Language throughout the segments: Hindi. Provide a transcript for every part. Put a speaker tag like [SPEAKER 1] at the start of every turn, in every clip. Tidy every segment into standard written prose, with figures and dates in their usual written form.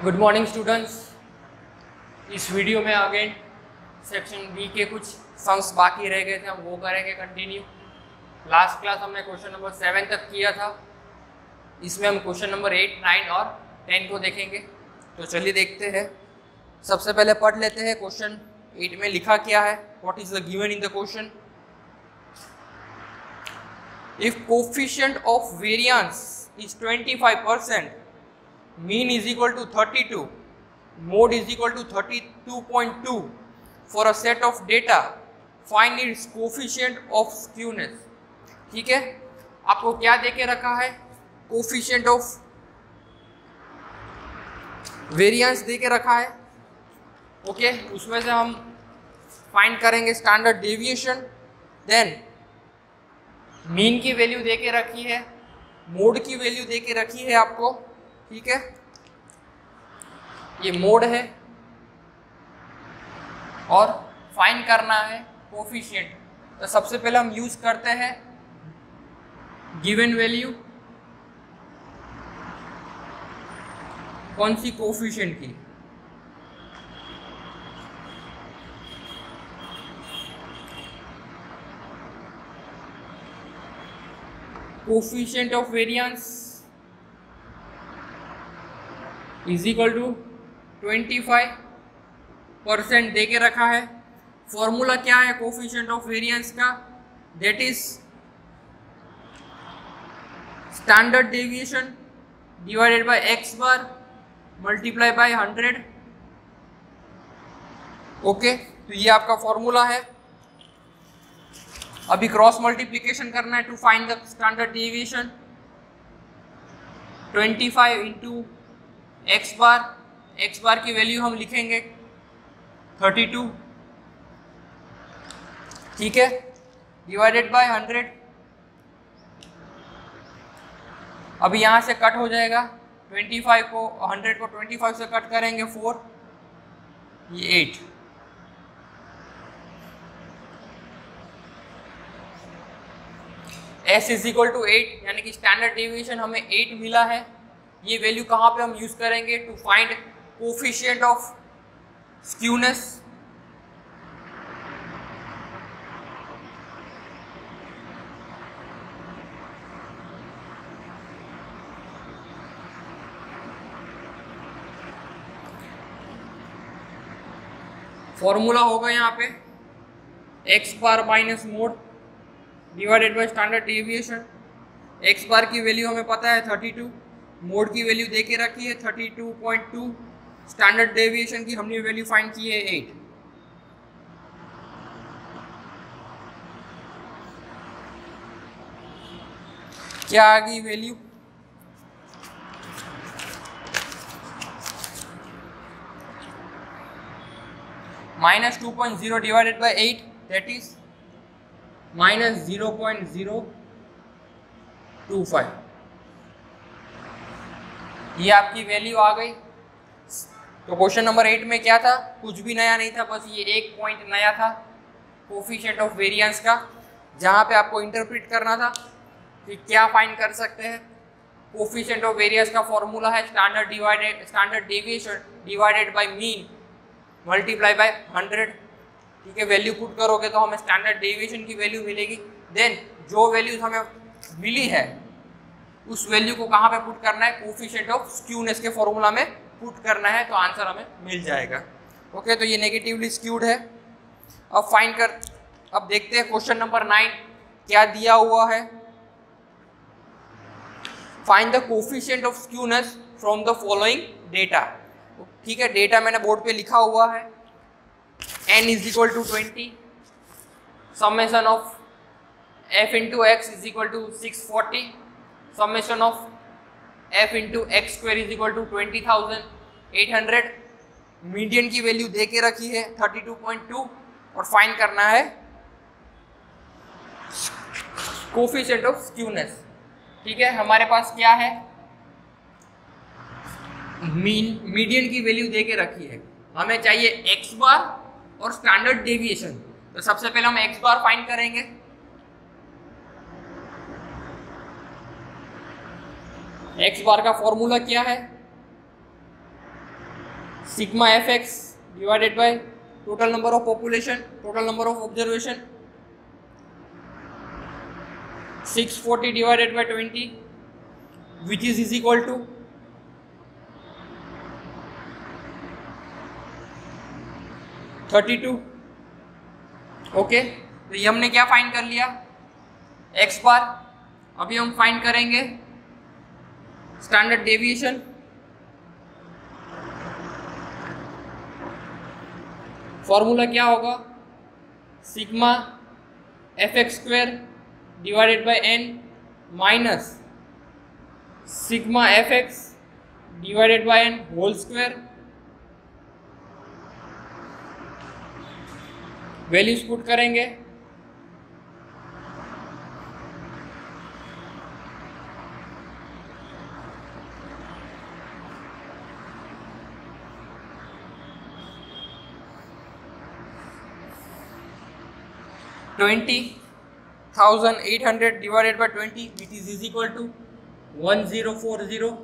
[SPEAKER 1] Good morning students. इस वीडियो में अगेन सेक्शन बी के कुछ सम्स बाकी रह गए थे, हम वो करेंगे कंटिन्यू। लास्ट क्लास हमने क्वेश्चन नंबर 7 तक किया था। इसमें हम क्वेश्चन नंबर 8, 9 और 10 को देखेंगे। तो चलिए देखते हैं। सबसे पहले पढ़ लेते हैं क्वेश्चन 8 में लिखा क्या है। What is the given in the question? If coefficient of variance is 25%, mean is equal to 32, mode is equal to 32.2 for a set of data, find its coefficient of skewness। ठीक है, आपको क्या देके रखा है? कोफिशिएंट ऑफ वेरिएंस देके रखा है। ओके, उसमें से हम फाइंड करेंगे स्टैंडर्ड डेविएशन, देन मीन की वैल्यू देके रखी है, मोड की वैल्यू देके रखी है आपको। ठीक है, ये मोड है और फाइंड करना है कोफिशिएंट। तो सबसे पहले हम यूज करते हैं गिवन वैल्यू, कौन सी? कोफिशिएंट की। Coefficient of variance is equal to 25% दे के रखा है। फॉर्मूला क्या है कोफिशिएंट ऑफ वेरिएंस का? That is standard deviation divided by X bar multiply by 100। Okay, तो ये आपका फॉर्मूला है। अभी क्रॉस मल्टीप्लिकेशन करना है to find the standard deviation. 25 into x bar की वैल्यू हम लिखेंगे 32। ठीक है, डिवाइडेड बाय 100। अभी यहां से कट हो जाएगा 25 को, 100 को 25 से कट करेंगे 4, ये 8। S इज इक्वल टू 8, यानी कि स्टैंडर्ड डेविएशन हमें 8 मिला है। ये वैल्यू कहाँ पे हम यूज करेंगे? To find coefficient of skewness. Formula होगा यहाँ पे x bar minus mode divided by standard deviation. X bar की वैल्यू हमें पता है 32, मोड की वैल्यू देके रखी है 32.2, स्टैंडर्ड डेविएशन की हमने वैल्यू फाइंड की है 8। क्या आ गई value? -2.0 divided by 8, that is -0.025। ये आपकी वैल्यू आ गई। तो क्वेश्चन नंबर 8 में क्या था? कुछ भी नया नहीं था, बस ये एक पॉइंट नया था कोफिशिएंट ऑफ वेरिएंस का, जहां पे आपको इंटरप्रेट करना था कि क्या फाइंड कर सकते हैं। कोफिशिएंट ऑफ वेरिएंस का फॉर्मूला है standard deviation divided bye mean multiply by 100। ठीक है, वैल्यू पुट करोगे तो हमें स्टैंडर्ड डेविएशन की वैल्यू मिलेगी। देन जो वैल्यूज हमें मिली है उस वैल्यू को कहाँ पे पुट करना है? कोफिशिएंट ऑफ स्क्यूनेस के फॉर्मूला में पुट करना है, तो आंसर हमें मिल जाएगा। ओके, तो ये नेगेटिवली स्क्यूड है। अब देखते हैं क्वेश्चन नंबर 9 क्या दिया हुआ है। Find the coefficient of skewness from the following data. ठीक है, डेटा मैंने बोर्ड पे लिखा हुआ है। n is equal to 20, summation of f into X is equal to 640, summation of f into X square is equal to 20,800। Median की वैल्यू दे के रखी है 32.2 और फाइंड करना है कोफिशिएंट ऑफ स्क्यूनेस। ठीक है, हमारे पास क्या है? मीडियन की वैल्यू दे के रखी है, हमें चाहिए एक्स बार और स्टैंडर्ड डेविएशन। तो सबसे पहले हम एक्स बार फाइंड करेंगे। एक्स बार का फॉर्मूला क्या है? sigma fx divided by total number of population, total number of observation, 640 divided by 20, which is equal to 32. Okay, तो ये हमने क्या फाइंड कर लिया, x बार. अभी हम फाइंड करेंगे स्टैंडर्ड डेविएशन. फॉर्मूला क्या होगा, sigma fx square divided by n minus sigma fx divided by n whole square. Values put करेंगे. $20,800 divided by 20, which is equal to 1040.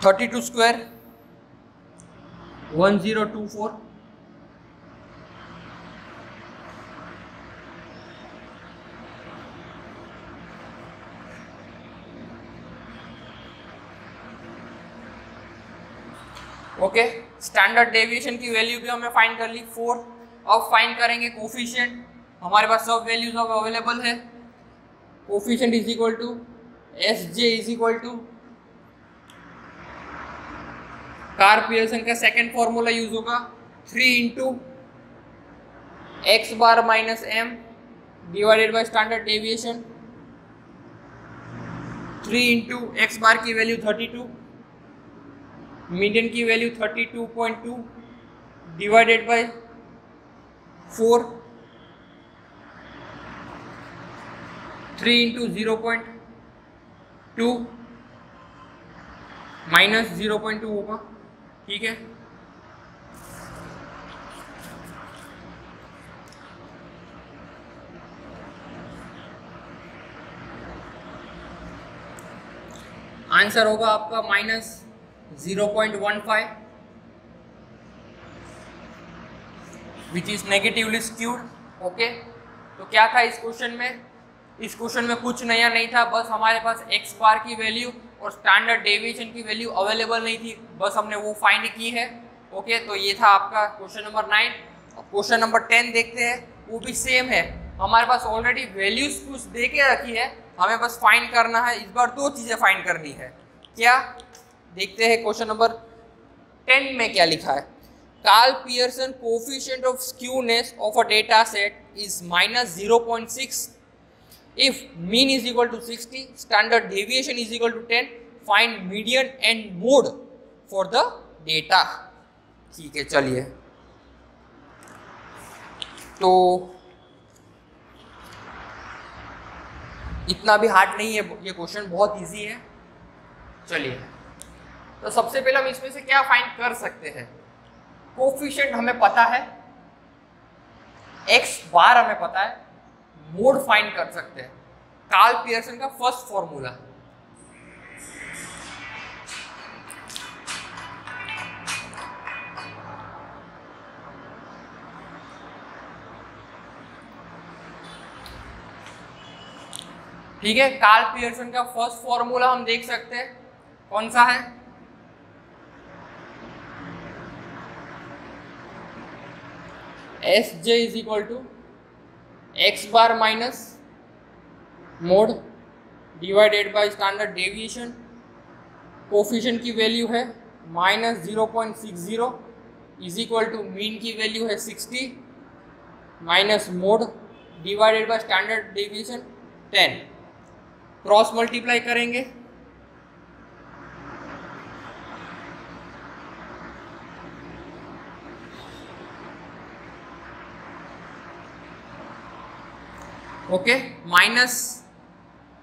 [SPEAKER 1] $32 square 1024. Okay, standard deviation की वैल्यू भी हमें फाइंड कर ली 4. अब फाइंड करेंगे कोफिशिएंट. हमारे पास सब वैल्यूज अब अवेलेबल है. Coefficient is equal to SJ is equal to Carl Pearson का सेकंड फॉर्मूला यूज होगा 3 into x bar minus M divided by standard deviation. 3 into x bar की वैल्यू 32, मीडियन की value 32.2 divided by 4. 3 into 0.2 minus 0.2 होगा. ठीक है, आंसर होगा आपका minus 0.15, which is negatively skewed. Okay, तो क्या था इस क्वेश्चन में, इस क्वेश्चन में कुछ नया नहीं था, बस हमारे पास एक्स बार की वैल्यू और स्टैंडर्ड डेविएशन की वैल्यू अवेलेबल नहीं थी, बस हमने वो फाइंड की है. ओके, तो ये था आपका क्वेश्चन नंबर 9. क्वेश्चन नंबर 10 देखते हैं, वो भी सेम है. हमारे पास ऑलरेडी वैल्यूज कुछ दे के रखी है, हमें बस फाइंड करना है. इस बार 2 चीज़ें फाइंड करनी है. क्या, देखते हैं क्वेश्चन नंबर 10 में क्या लिखा है. Karl Pearson coefficient of skewness of a data set is minus 0.6 if mean is equal to 60, standard deviation is equal to 10, find median and mode for the data. ठीक है, चलिए, तो इतना भी हार्ड नहीं है ये क्वेश्चन, बहुत इजी है. चलिए, तो सबसे पहले हम इसमें से क्या फाइंड कर सकते हैं. कोफिशिएंट हमें पता है, एक्स बार हमें पता है, मोड फाइंड कर सकते हैं. कार्ल पियर्सन का फर्स्ट फॉर्मूला, ठीक है. कार्ल पियर्सन का फर्स्ट फॉर्मूला हम देख सकते हैं, कौन सा है, S J is equal to x bar minus mode divided by standard deviation. Coefficient की वैल्यू है minus 0.60 is equal to mean की वैल्यू है 60 minus mode divided by standard deviation 10. Cross multiply करेंगे, okay, minus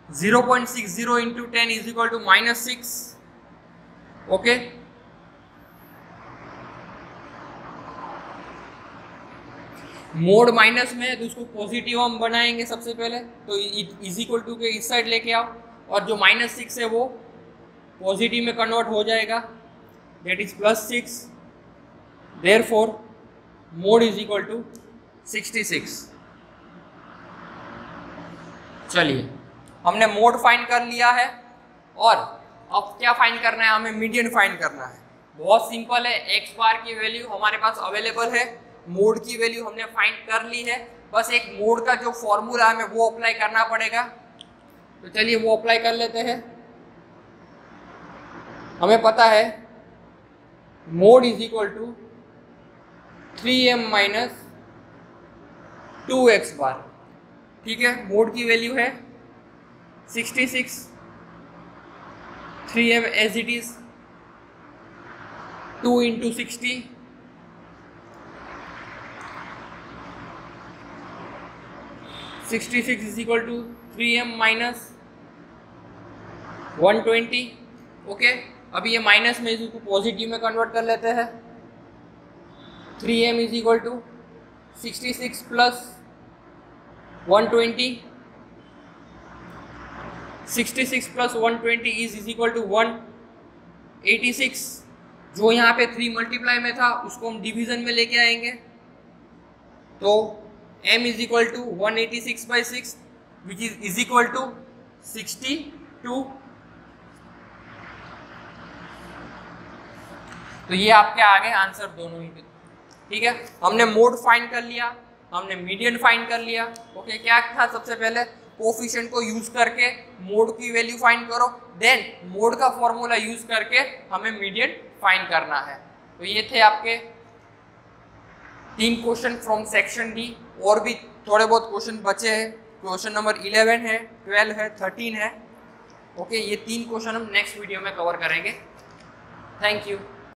[SPEAKER 1] 0.60 into 10 is equal to minus 6. Okay, mode minus में है तो उसको पॉजिटिव हम बनाएंगे सबसे पहले, तो इज इक्वल टू के इस साइड लेके आओ, और जो -6 है वो पॉजिटिव में कन्वर्ट हो जाएगा, that is +6, therefore mode is equal to 66। चलिए हमने मोड फाइंड कर लिया है, और अब क्या फाइंड करना है, हमें मीडियन फाइंड करना है। बहुत सिंपल है, एक्स बार की वैल्यू हमारे पास अवेलेबल है, मोड की वैल्यू हमने फाइंड कर ली है, बस एक मोड का जो फॉर्मूला हमें वो अप्लाई करना पड़ेगा। तो चलिए वो अप्लाई कर लेते हैं। हमें पता है mode is equal to 3m minus 2x bar, ठीक है। मोड की वैल्यू है 66, 3m as it is, 2 into 60, 66 is equal to 3m minus 120। Okay, अभी ये माइनस में इसको पॉजिटिव में कन्वर्ट कर लेते हैं। 3m is equal to 66 plus 120, 66 plus 120 is equal to 186। जो यहाँ पे 3 मल्टीप्लाई में था उसको हम डिवीजन में लेके आएंगे, तो m is equal to 186/6 which is equal to 62। तो ये आपके आ गए आंसर दोनों ही, ठीक है। हमने मोड फाइंड कर लिया, हमने मीडियन फाइंड कर लिया। ओके, क्या था सबसे पहले, कोफिशिएंट को यूज करके मोड की वैल्यू फाइंड करो, देन मोड का फॉर्मूला यूज करके हमें मीडियन फाइंड करना है। तो ये थे आपके 3 क्वेश्चन फ्रॉम सेक्शन डी, और भी थोड़े बहुत क्वेश्चन बचे हैं। क्वेश्चन नंबर 11 है, 12 है, 13 है। ओके, ये 3 क्वेश्चन हम नेक्स्ट वीडियो में कवर करेंगे। Thank you.